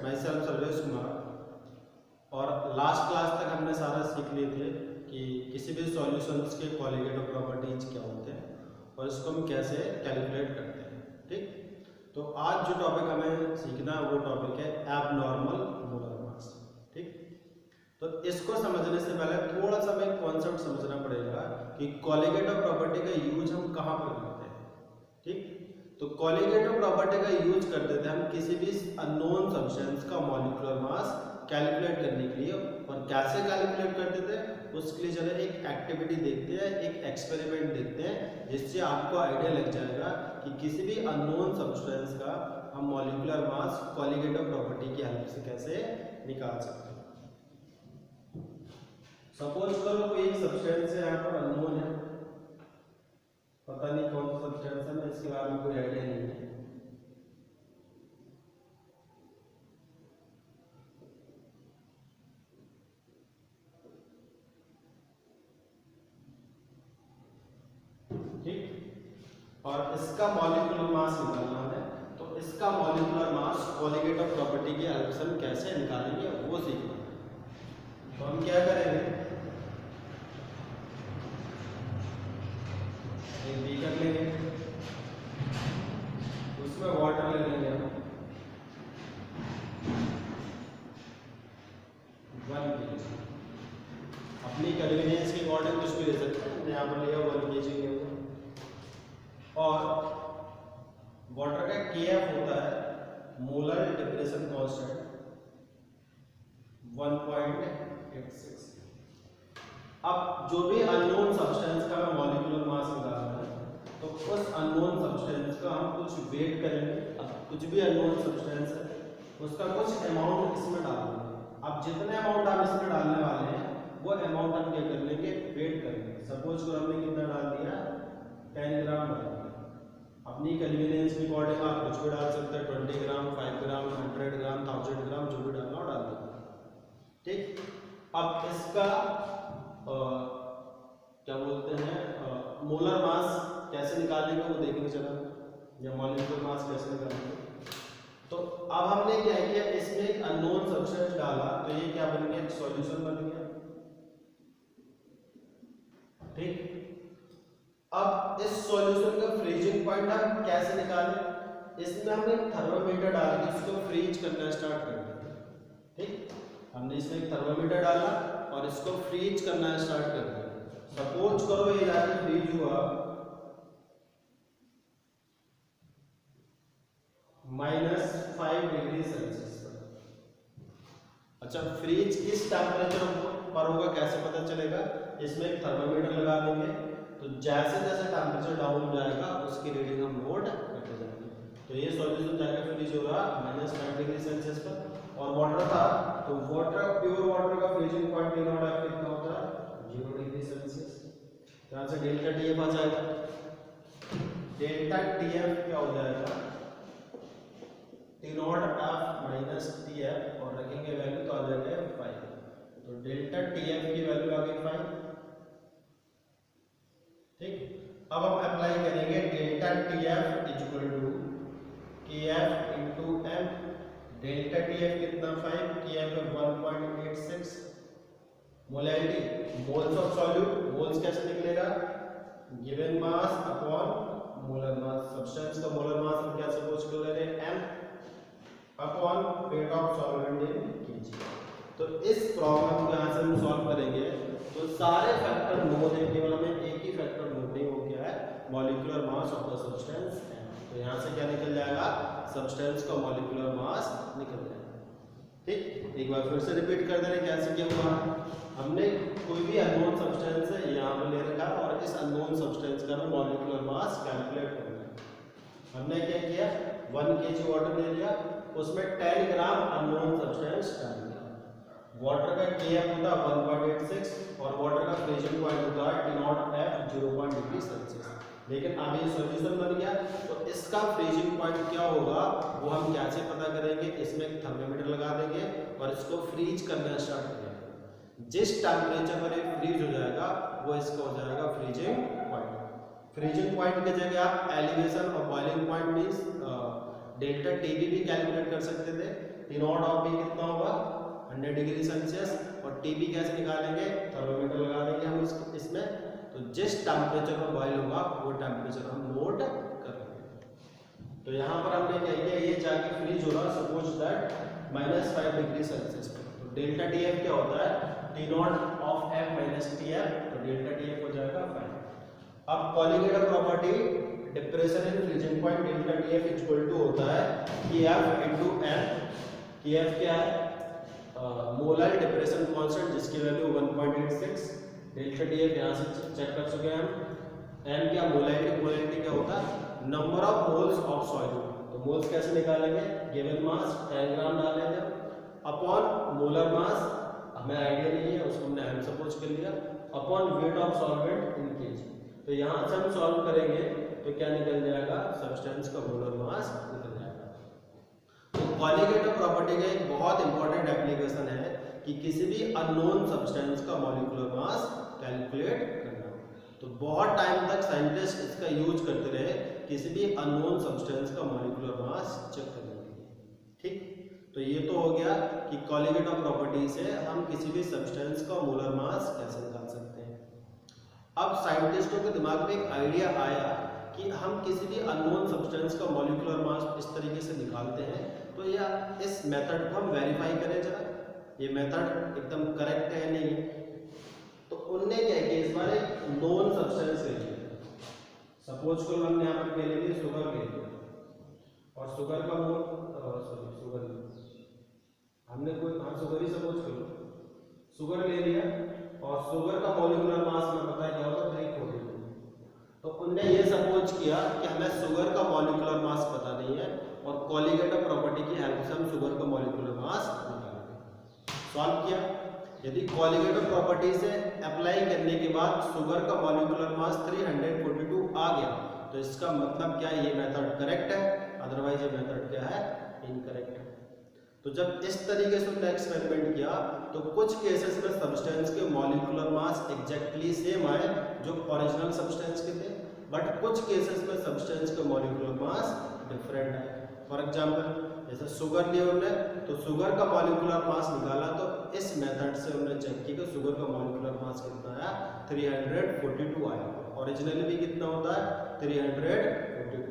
My self Sarvesh Kumar. और last class तक हमने सारा सीख लिए थे कि किसी भी सॉल्यूशंस के कोलिगेटिव प्रॉपर्टीज क्या होते हैं और इसको हम कैसे कैलकुलेट करते हैं। ठीक, तो आज जो टॉपिक हमें सीखना है वो टॉपिक है एबनॉर्मल मोलर मास। ठीक, तो इसको समझने से पहले थोड़ा सा हमें कॉन्सेप्ट समझना पड़ेगा कि कोलिगेटिव प्रॉपर्टी का यूज हम कहाँ पर करते हैं। ठीक, तो कोलिगेटिव प्रॉपर्टी का यूज करते थे हम किसी भी अननोन सब्सटेंस का मॉलिक्यूलर मास कैलकुलेट करने के लिए। और कैसे कैलकुलेट करते थे उसके लिए चले एक एक्टिविटी देखते हैं, एक एक्सपेरिमेंट देखते हैं, जिससे आपको आइडिया लग जाएगा कि किसी भी अननोन सब्सटेंस का हम मॉलिक्यूलर मास कोलिगेटिव प्रॉपर्टी की हेल्प से कैसे निकाल सकते हैं। सपोज करो कोई एक सब्सटेंस है यहाँ पर अननोन है, पता नहीं कौन सा सब्सटेंस है, मैं इसके बारे में कोई आइडिया नहीं है। ठीक, और इसका मॉलिक्यूलर मास निकालना है, तो इसका मॉलिक्यूलर मास कोलिगेटिव प्रॉपर्टी की हेल्प से हम कैसे निकालेंगे वो सीखना है। तो हम क्या करेंगे, एक बीकर लेंगे, उसमें वाटर ले लेंगे हम 1 kg। अपनी कन्वीनियंस के अकॉर्डिंग कुछ भी ले सकते हैं, यहाँ पर लिया 1 kg लिया। और वाटर का KF होता है मोलर डिप्रेशन कांस्टेंट 1.86। अब जो भी अननोन सब्सटेंस का मॉलिक्यूलर मास निकालना है, तो उस अननोन सब्सटेंस का हम कुछ वेट करेंगे। अब कुछ भी अननोन सब्सटेंस है उसका कुछ अमाउंट इसमें डाल देंगे। अब जितने अमाउंट हम इसमें डालने वाले हैं वो अमाउंट हम क्या कर लेंगे, वेट करेंगे। सपोज को हमने कितना डाल दिया, 10 ग्राम डाल दिया। अपनी कन्वीनियंस के अकॉर्डिंग आप कुछ भी डाल सकते हैं, 20 ग्राम, 5 ग्राम, 100 ग्राम, 1000 ग्राम, जो भी डालना हो डाल देंगे। ठीक, अब इसका क्या बोलते हैं मोलर मास कैसे निकालेंगे वो देखेंगे। चला या मॉलिक्यूलर मास कैसे निकालेंगे। तो अब हमने क्या किया, इसमें एक अननोन सब्सटेंस डाला, तो ये क्या बन गया, एक सॉल्यूशन बन गया। ठीक, अब इस सॉल्यूशन का फ्रीजिंग पॉइंट हम कैसे निकालें, इसमें हमने थर्मामीटर डाल के इसको फ्रीज करना स्टार्ट कर दिया। ठीक, हमने इसमें एक थर्मामीटर डाला और इसको फ्रीज करना स्टार्ट कर दिया। सपोज करो ये जाके फ्रीज हुआ -5 डिग्री सेल्सियस पर। अच्छा, फ्रीज किस टेम्परेचर पर होगा कैसे पता चलेगा, इसमें एक थर्मामीटर लगा देंगे, तो जैसे जैसे टेम्परेचर डाउन हो जाएगा उसकी रीडिंग हम नोट करते जाएंगे। तो ये सॉल्यूशन जाकर फ्रीज हो रहा -5 डिग्री सेल्सियस पर। और वाटर था, तो वाटर, प्योर वाटर का फ्रीजिंग पॉइंट T0 F कितना होता है, 0 डिग्री सेल्सियस। यहाँ से डेल्टा TF आ जाएगा। डेल्टा TF क्या हो जाएगा, T0 F माइनस TF, और रखेंगे वैल्यू तो आ जाएगा 5। तो डेल्टा TF की वैल्यू आ गई 5। ठीक, अब हम अप्लाई करेंगे delta TF is equal to KF into M। Delta TF कितना 5, KF है 1.86। Molality, moles of solute, moles कैसे निकलेगा, given mass upon molar mass. Substance का मोलर मास हम क्या सपोज कर ले रहे हैं, M upon weight of solvent in kg। तो इस प्रॉब्लम को यहाँ से हम सॉल्व करेंगे तो सारे फैक्टर नोट है, केवल हमें एक ही फैक्टर नोट नहीं, वो क्या है, molecular mass of the substance. तो यहाँ से क्या निकल जाएगा, सब्सटेंस का मॉलिक्यूलर मास निकल जाएगा। ठीक, एक बार फिर से रिपीट कर दे रहे कैसे क्या हुआ। हमने कोई भी अननोन सब्सटेंस है यहाँ पे ले रखा और इस अननोन सब्सटेंस का मॉलिक्यूलर मास कैलकुलेट करना है। हमने क्या किया, 1 kg वाटर ले लिया, उसमें 10 ग्राम अननोन सब्सटेंस डाल दिया। वाटर का KF होता है 1.86 और वाटर का फ्रीजिंग पॉइंट होता है T0 F 0 डिग्री सेल्सियस। लेकिन अब ये सॉल्यूशन बन गया, तो इसका फ्रीजिंग पॉइंट क्या होगा वो हम कैसे पता करेंगे, इसमें एक थर्मामीटर लगा देंगे और इसको फ्रीज करना स्टार्ट करेंगे। जिस टेम्परेचर पर ये फ्रीज हो जाएगा वो इसका हो जाएगा फ्रीजिंग पॉइंट। फ्रीजिंग पॉइंट की जगह आप एलिवेशन और boiling point means delta TB भी कैलकुलेट कर सकते थे, टी नॉट ऑफ बी कितना होगा 100 डिग्री सेल्सियस, और टी बी कैसे निकालेंगे, थर्मोमीटर लगा देंगे हम इसमें, तो जिस टेम्परेचर पर बॉयल होगा वो टेम्परेचर हम नोट कर लेंगे। तो यहाँ पर हमने क्या किया, ये जाके फ्रीज हो रहा, सपोज दैट -5 डिग्री सेल्सियस पर, तो डेल्टा टी एफ क्या होता है, T not of F minus T F, तो डेल्टा टी एफ हो जाएगा 5। अब colligative property depression in freezing point delta T F equal to होता है कि एफ इंटू एन, कि एफ क्या है, मोलर डिप्रेशन कांस्टेंट जिसकी वैल्यू 1.86, डेल्टा टी एफ यहाँ से चेक कर चुके हैं हम, एन क्या मोलैरिटी, मोलैरिटी क्या होता है number of moles of soil, तो मोल्स कैसे निकालेंगे, गिवन मास 10 ग्राम डाल लेंगे अपॉन मोलर मास, हमें आइडिया नहीं है उसको हमने एम सपोज कर लिया, upon weight of solvent in KG. तो यहाँ से हम सॉल्व करेंगे तो क्या निकल जाएगा, सब्सटेंस का मोलर मास निकल जाएगा। तो कॉलीगेटर प्रॉपर्टी का एक बहुत इंपॉर्टेंट एप्लीकेशन है कि किसी भी अननोन सब्सटेंस का मॉलिक्यूलर मास कैलकुलेट करना। तो बहुत टाइम तक साइंटिस्ट इसका यूज करते रहे किसी भी अननोन सब्सटेंस का मॉलिक्यूलर मास चेक करने के लिए। ठीक, तो ये तो हो गया कि कॉलीगेटर प्रॉपर्टी से हम किसी भी सब्सटेंस का मोलर मास कैसे निकाल सकते हैं। अब साइंटिस्टों के दिमाग में एक आइडिया आया कि हम किसी भी अननोन सब्सटेंस का मॉलिक्यूलर मास इस तरीके से निकालते हैं, तो या इस मेथड को हम वेरीफाई करें जरा, ये मेथड एकदम करेक्ट है नहीं। तो उनने क्या किया, इस बार एक नोन सब्सटेंस ले लिया, सपोज को हमने यहाँ पर ले लिया शुगर ले लिया, और शुगर का शुगर हमने कोई शुगर ही सपोज करो, शुगर ले लिया और शुगर का मॉलिक्यूलर मास हमें पता है क्या होगा 342। तो उनने ये सपोज किया कि हमें शुगर का मॉलिक्यूलर मास पता नहीं है, और कॉलीगेटर प्रॉपर्टी की हेल्प से हम शुगर का मॉलिक्यूलर मास निकालेंगे। सॉल्व किया, यदि कॉलीगेटर प्रॉपर्टी से अप्लाई करने के बाद शुगर का मॉलिक्यूलर मास 342 आ गया, तो इसका मतलब क्या है, ये मेथड करेक्ट है, अदरवाइज ये मेथड क्या है, इनकरेक्ट है। तो जब इस तरीके से हमने एक्सपेरिमेंट किया तो कुछ केसेस में सब्सटेंस के मॉलिक्यूलर मास एग्जैक्टली सेम आए जो ओरिजिनल सब्सटेंस के थे, बट कुछ केसेस में सब्सटेंस के मॉलिक्यूलर मास डिफरेंट है। फॉर एग्जांपल जैसे शुगर लिया हमने, तो शुगर का मॉलिक्यूलर मास निकाला, तो इस मेथड से हमने चेक किया कि शुगर का मॉलिक्यूलर मास कितना आया, 342 आया, ओरिजिनली भी कितना होता है 342।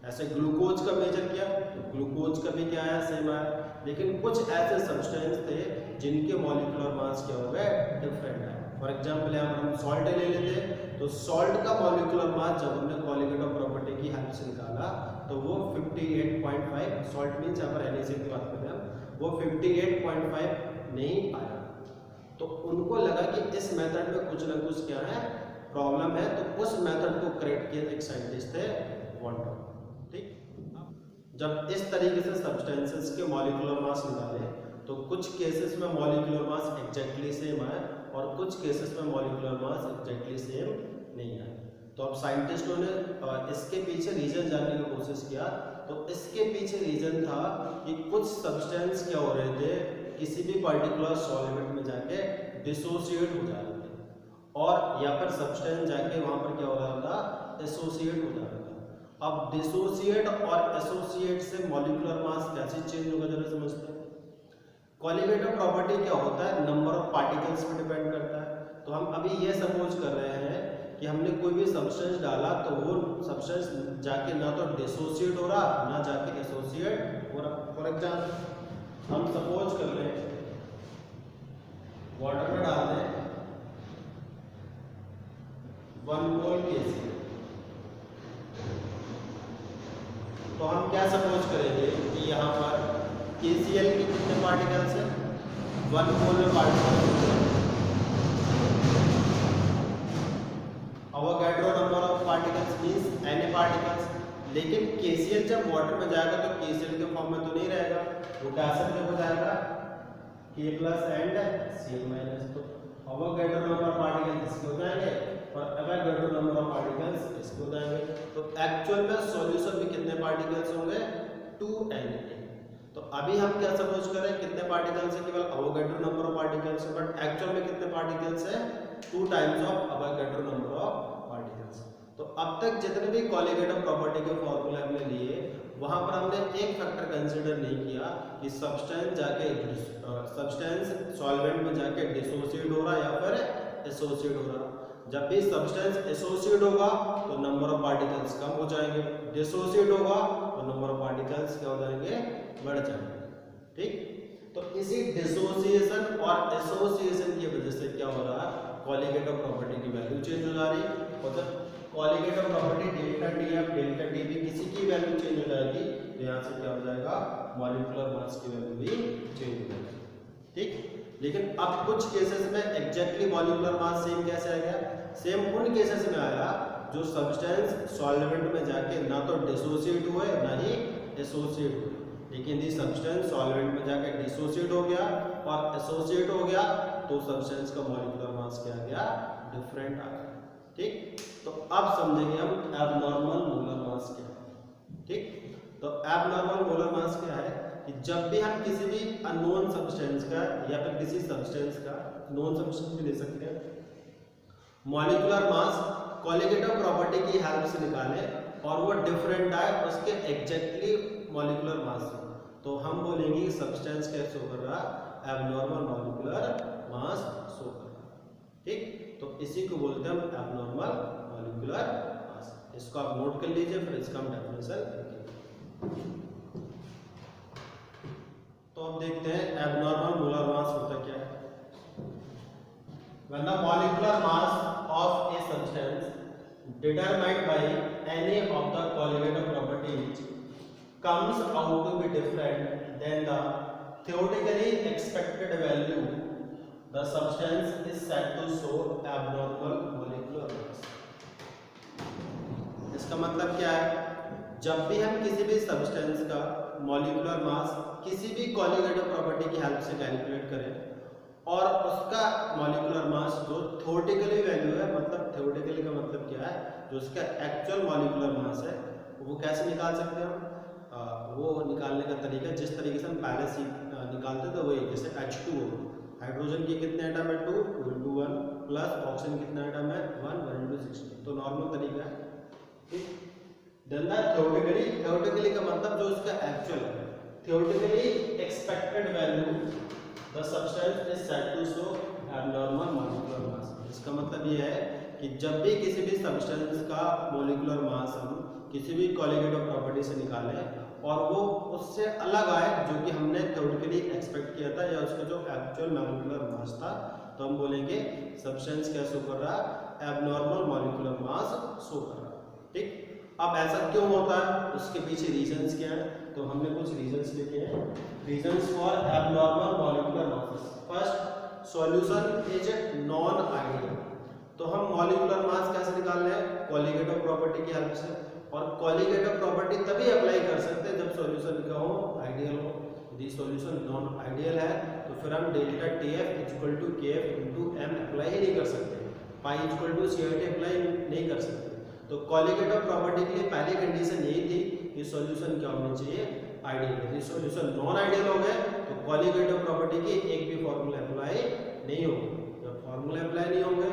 ऐसे ग्लूकोज का मेजर किया तो ग्लूकोज का भी क्या आया, सेम आया। लेकिन कुछ ऐसे सब्सटेंस थे जिनके मॉलिक्यूलर मास क्या हो गए, डिफरेंट है। फॉर एग्जांपल यहाँ पर हम सॉल्ट ले लेते, तो सॉल्ट का मॉलिक्यूलर मास जब हमने कॉलीगेटर प्रॉपर्टी की हेल्प से निकाला तो वो 58.5, सॉल्ट मीन्स यहाँ पर NaCl की बात कर रहे हैं, वो 58.5 नहीं आया। तो उनको लगा कि इस मेथड में कुछ ना कुछ क्या है, प्रॉब्लम है, तो उस मेथड को करेक्ट किया एक साइंटिस्ट थे वॉल्टर। ठीक, जब इस तरीके से सब्सटेंसेस के मॉलिक्यूलर मास निकाले तो कुछ केसेस में मॉलिक्यूलर मास एग्जैक्टली सेम आए और कुछ केसेस में मॉलिक्यूलर मास एग्जैक्टली सेम नहीं आए। तो अब साइंटिस्टों ने इसके पीछे रीजन जानने की कोशिश किया, तो इसके पीछे रीजन था कि कुछ सब्सटेंस क्या हो रहे थे, किसी भी पर्टिकुलर सॉल्वेंट में जाके डिसोसिएट हो जा रहे थे, और या फिर सब्सटेंस जाके वहां पर क्या हो रहा था, एसोसिएट हो जा रहा था। अब डिसोसिएट और एसोसिएट से मॉलिक्यूलर मास कैसे चेंज होगा जरा समझते हैं। कॉलीगेटर प्रॉपर्टी क्या होता है, नंबर ऑफ पार्टिकल्स पर डिपेंड करता है। तो हम अभी ये सपोज कर रहे हैं कि हमने कोई भी सब्सटेंस डाला तो वो सब्सटेंस जाके ना तो डिसोसिएट हो रहा ना जाके एसोसिएट हो रहा। फॉर एग्जाम्पल हम सपोज कर रहे हैं वाटर में डाल दें 1 मोल KCl, तो हम क्या सपोज करेंगे कि यहाँ पर KCl के कितने पार्टिकल्स हैं, 1 मोल में पार्टिकल्स हैं, Avogadro number of particles means N particles. लेकिन KCl जब वाटर में जाएगा तो KCl के फॉर्म में तो नहीं रहेगा, वो कैसे हो जाएगा K plus and Cl minus. तो अवोगाड्रो नंबर ऑफ पार्टिकल्स इसके हो जाएंगे और अवोगाड्रो नंबर ऑफ पार्टिकल्स इसके हो जाएंगे। तो एक्चुअल में सॉल्यूशन में कितने पार्टिकल्स होंगे, 2Na। तो अभी हम क्या सपोज करें, कितने पार्टिकल्स है, केवल अवोगाड्रो नंबर ऑफ पार्टिकल्स है, बट एक्चुअल में कितने पार्टिकल्स है, 2 times of Avogadro number of particles. तो अब तक जितने भी कॉलीगेटर प्रॉपर्टी के फॉर्मूले हमने लिए वहां पर हमने एक फैक्टर कंसिडर नहीं किया कि सब्सटेंस सॉल्वेंट में जाके डिसोसिएट हो रहा या फिर एसोसिएट हो रहा। जब भी सब्सटेंस एसोसिएट होगा तो नंबर ऑफ पार्टिकल्स कम हो जाएंगे, डिसोसिएट होगा तो नंबर ऑफ पार्टिकल्स क्या हो जाएंगे, बढ़ जाएंगे। ठीक, तो इसी डिसोसिएशन और एसोसिएशन की वजह से क्या हो रहा है, कॉलीगेटिव प्रॉपर्टी की वैल्यू चेंज हो जा रही है। और जब colligative property delta T F delta T भी किसी की वैल्यू चेंज हो जाएगी तो यहाँ से क्या हो जाएगा, मॉलिक्यूलर मास की वैल्यू भी चेंज हो जाएगी। ठीक, लेकिन अब कुछ केसेस में एग्जैक्टली मॉलिक्यूलर मास सेम कैसे आ गया, सेम उन केसेस में आया जो सब्सटेंस सॉल्वेंट में जाके ना तो डिसोसिएट हुए ना ही एसोसिएट हुए, लेकिन ये सब्सटेंस सॉल्वेंट में जाके डिसोसिएट हो गया और एसोसिएट हो गया तो सब्सटेंस का मॉलिक्यूलर मास क्या आ गया, डिफरेंट आ गया। ठीक, तो अब समझेंगे हम एबनॉर्मल मोलर मास क्या है। ठीक, तो एबनॉर्मल मोलर मास क्या है कि जब भी हम किसी भी अननोन सब्सटेंस का या फिर किसी सब्सटेंस का, नोन सब्सटेंस भी ले सकते हैं, मॉलिक्यूलर मास कॉलीगेटिव प्रॉपर्टी की हेल्प से निकाले और वो डिफरेंट आए उसके एग्जैक्टली मॉलिक्यूलर मास से, तो हम बोलेंगे कि सब्सटेंस क्या शो कर रहा, एबनॉर्मल मॉलिक्यूलर मास शो कर रहा। ठीक, तो इसी को बोलते हैं हम एबनॉर्मल मॉलिक्यूलर मास। इसको आप नोट कर लीजिए, फिर इसका हम डेफिनेशन लिखेंगे। तो अब देखते हैं एबनॉर्मल मोलर मास होता क्या है। When the molecular mass of a substance determined by any of the colligative properties comes out to be different than the theoretically expected value, the substance is said to show abnormal molecular mass. इसका मतलब क्या है, जब भी हम किसी भी substance का मॉलिक्यूलर मास किसी भी कॉलीगेटिव प्रॉपर्टी की हेल्प से कैलकुलेट करें और उसका मॉलिक्यूलर मास जो थ्योरेटिकली वैल्यू है, मतलब थ्योरेटिकली का मतलब क्या है, जो उसका एक्चुअल मॉलिक्यूलर मास है वो कैसे निकाल सकते हैं हम, वो निकालने का तरीका जिस तरीके से हम पहले निकालते थे वही, जैसे H2O, हाइड्रोजन के कितने एटम है, 2 × 1 प्लस ऑक्सीजन कितना एटम है, 1 × 16, तो नॉर्मल तरीका है। ठीक, देन थ्योरेटिकली का मतलब जो उसका एक्चुअल है, theoretically expected value The substance is said to show abnormal molecular mass। इसका मतलब ये है कि जब भी किसी भी सब्सटेंस का मॉलिक्यूलर मास हम किसी भी कॉलीगेटिव प्रॉपर्टी से निकालें और वो उससे अलग आए जो कि हमने थ्योरेटिकली एक्सपेक्ट किया था या उसका जो एक्चुअल मॉलिक्यूलर मास था, तो हम बोलेंगे सब्सटेंस क्या शो कर रहा है, एबनॉर्मल मॉलिक्यूलर मास शो कर रहा है। ठीक, अब ऐसा क्यों होता है, उसके पीछे रीजंस क्या है, तो हमने कुछ रीजंस लिखे हैं। Reasons for abnormal molecular mass, first, solution is non ideal. तो हम मॉलिक्यूलर मास कैसे निकाल रहे हैं, कॉलीगेटिव प्रॉपर्टी की हेल्प से, और कॉलीगेटिव प्रॉपर्टी तभी अप्लाई कर सकते हैं जब सॉल्यूशन क्या हो, आइडियल हो। यदि सॉल्यूशन नॉन आइडियल है तो फिर हम delta TF = KF × M apply ही नहीं कर सकते, पाई = CRT अप्लाई नहीं कर सकते। तो कॉलीगेटिव प्रॉपर्टी के लिए पहली कंडीशन यही थी कि सॉल्यूशन क्या होना चाहिए, आइडियल। यदि सॉल्यूशन नॉन आइडियल हो गए तो कॉलीगेटिव प्रॉपर्टी की एक भी फॉर्मूला अप्लाई नहीं होगा। जब फॉर्मूला अप्लाई नहीं होंगे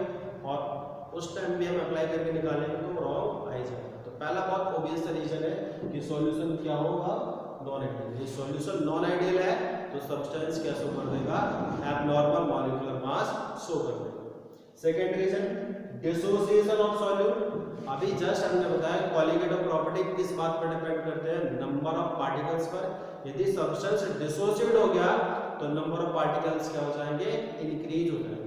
और उस टाइम भी हम अप्लाई करके निकालेंगे तो रॉन्ग आ जाएगा। तो पहला बहुत ऑब्वियस रीजन है कि सॉल्यूशन क्या होगा, नॉन आइडियल। यदि सॉल्यूशन नॉन आइडियल है तो सब्सटेंस क्या शो कर देगा, एबनॉर्मल मॉलिक्यूलर मास शो कर देगा। Second reason, dissociation of solute. अभी जस्ट हमने बताया कॉलीगेटिव प्रॉपर्टी किस बात पर डिपेंड करते हैं, नंबर ऑफ पार्टिकल्स पर। यदि सब्सटेंस डिसोसिएट हो गया तो नंबर ऑफ पार्टिकल्स क्या हो जाएंगे, इंक्रीज हो जाएंगे।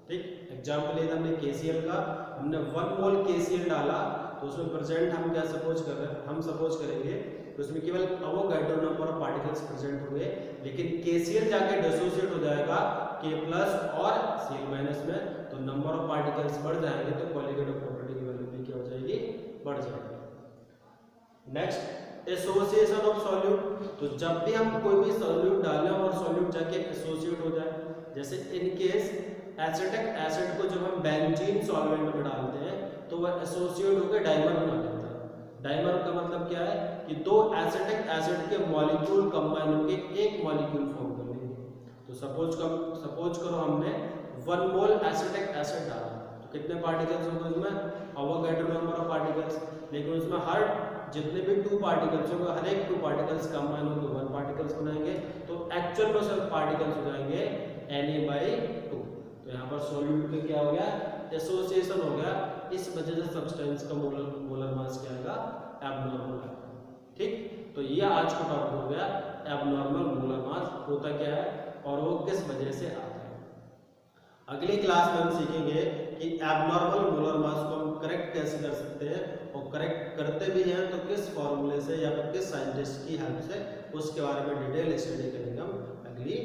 ठीक, एग्जांपल लिया हमने KCl का, हमने 1 मोल KCl डाला तो उसमें प्रेजेंट हम क्या सपोज कर रहे हैं, हम सपोज करेंगे तो उसमें केवल Avogadro number of particles present होंगे, लेकिन KCl जाके डिसोसिएट हो जाएगा K+ और Cl- में, तो नंबर ऑफ पार्टिकल्स बढ़ जाएंगे तो कॉलीगेटिव प्रॉपर्टी की वैल्यू भी क्या हो जाएगी, बढ़ जाएगी। Next, association of solute. तो जब भी हम कोई भी सॉल्यूट डालें और सॉल्यूट जाके एसोसिएट हो जाए, जैसे इन केस एसिटिक एसिड को जब हम बेंजीन सॉल्वेंट में डालते हैं तो वह एसोसिएट होकर डाइमर बना लेता है। डाइमर का मतलब क्या है कि दो एसिटिक एसिड के मॉलिक्यूल कंबाइन होकर एक मॉलिक्यूल फॉर्म कर लेंगे। तो सपोज करो हमने 1 मोल एसिटिक एसिड डाला तो कितने पार्टिकल्स होंगे उसमें, अवोगाड्रो नंबर ऑफ पार्टिकल्स, लेकिन उसमें हर जितने भी 2 पार्टिकल्स होंगे हर एक 2 पार्टिकल्स कंबाइन होकर 1 पार्टिकल्स बनाएंगे, तो एक्चुअल में सिर्फ पार्टिकल्स हो जाएंगे Na/2। तो यहाँ पर सॉल्यूट में क्या हो गया, एसोसिएशन हो गया, इस वजह से सब्सटेंस का मोलर मास क्या आएगा, एबनॉर्मल आएगा। ठीक, तो ये आज का टॉपिक हो गया एबनॉर्मल मोलर मास होता क्या है और वो किस वजह से आता है। अगली क्लास में हम सीखेंगे कि एबनॉर्मल मोलर मास को हम करेक्ट कैसे कर सकते हैं, और करेक्ट करते भी हैं तो किस फॉर्मूले से या फिर किस साइंटिस्ट की हेल्प से, उसके बारे में डिटेल स्टडी करेंगे हम अगली